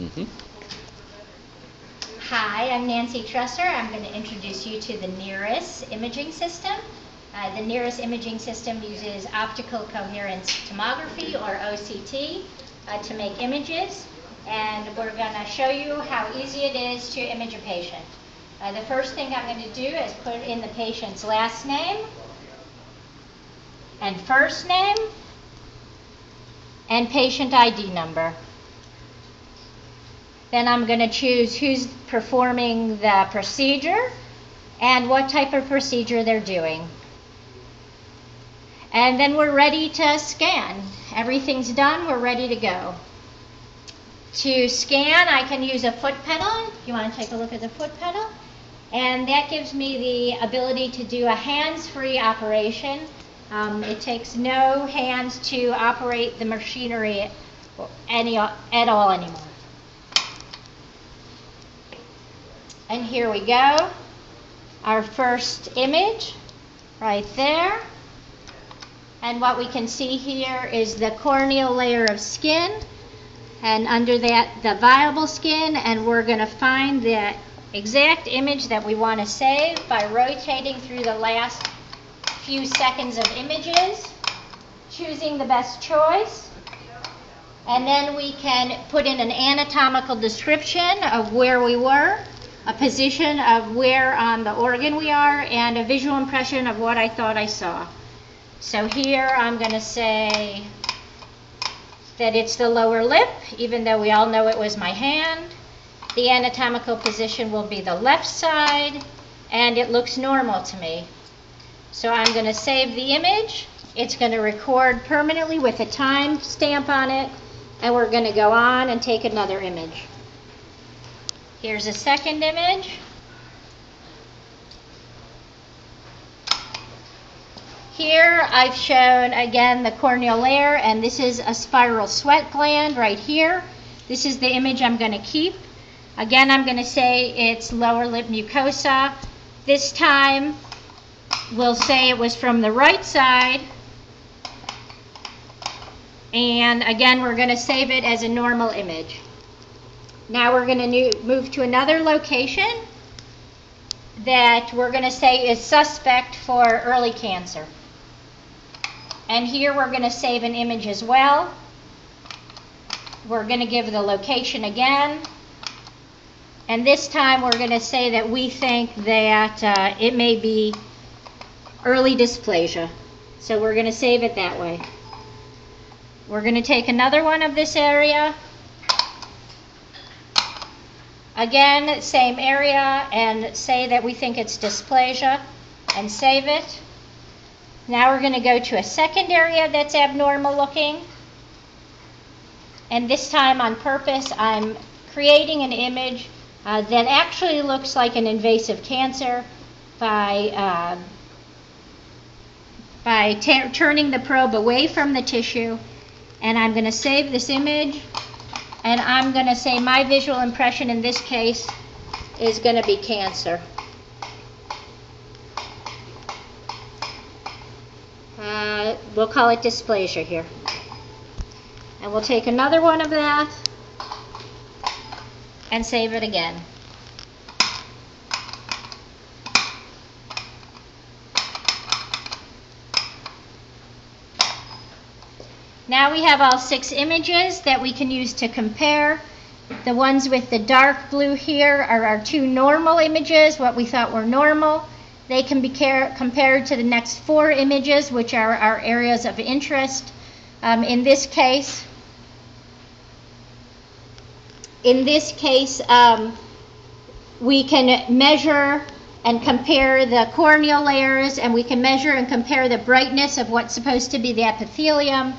Mm-hmm. Hi, I'm Nancy Trusser. I'm going to introduce you to the Niris imaging system. The Niris imaging system uses optical coherence tomography, or OCT, to make images. And we're going to show you how easy it is to image a patient. The first thing I'm going to do is put in the patient's last name and first name and patient ID number. Then I'm going to choose who's performing the procedure and what type of procedure they're doing. And then we're ready to scan. Everything's done, we're ready to go. To scan, I can use a foot pedal. You want to take a look at the foot pedal? And that gives me the ability to do a hands-free operation. It takes no hands to operate the machinery at all anymore. And here we go. Our first image right there. And what we can see here is the corneal layer of skin, and under that the viable skin, and we're going to find the exact image that we want to save by rotating through the last few seconds of images, choosing the best choice, and then we can put in an anatomical description of where we were, a position of where on the organ we are, and a visual impression of what I thought I saw. So here I'm going to say that it's the lower lip, even though we all know it was my hand. The anatomical position will be the left side, and it looks normal to me. So I'm going to save the image. It's going to record permanently with a time stamp on it, and we're going to go on and take another image. Here's a second image. Here I've shown again the corneal layer, and this is a spiral sweat gland right here. This is the image I'm going to keep. Again, I'm going to say it's lower lip mucosa. This time we'll say it was from the right side. And again, we're going to save it as a normal image. Now we're going to move to another location that we're going to say is suspect for early cancer. And here we're going to save an image as well. We're going to give the location again. And this time we're going to say that we think that it may be early dysplasia. So we're going to save it that way. We're going to take another one of this area. Again, same area, and say that we think it's dysplasia, and save it. Now we're going to go to a second area that's abnormal looking. And this time on purpose, I'm creating an image that actually looks like an invasive cancer by turning the probe away from the tissue. And I'm going to save this image. And I'm going to say my visual impression in this case is going to be cancer. We'll call it dysplasia here. And we'll take another one of that and save it again. Now we have all 6 images that we can use to compare. The ones with the dark blue here are our 2 normal images, what we thought were normal. They can be compared to the next 4 images, which are our areas of interest. In this case, we can measure and compare the corneal layers, and we can measure and compare the brightness of what's supposed to be the epithelium,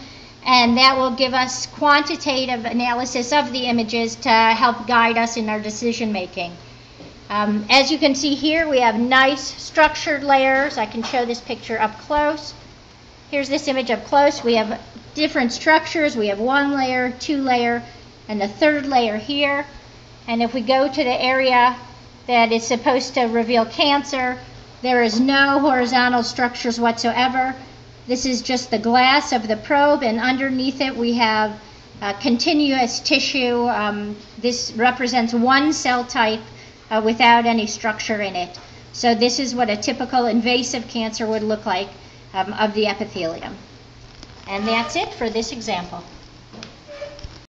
and that will give us quantitative analysis of the images to help guide us in our decision making. As you can see here, we have nice structured layers. I can show this picture up close. Here's this image up close. We have different structures. We have 1 layer, 2 layer, and a 3rd layer here. And if we go to the area that is supposed to reveal cancer, there is no horizontal structures whatsoever. This is just the glass of the probe, and underneath it we have continuous tissue. This represents one cell type without any structure in it. So this is what a typical invasive cancer would look like of the epithelium. And that's it for this example.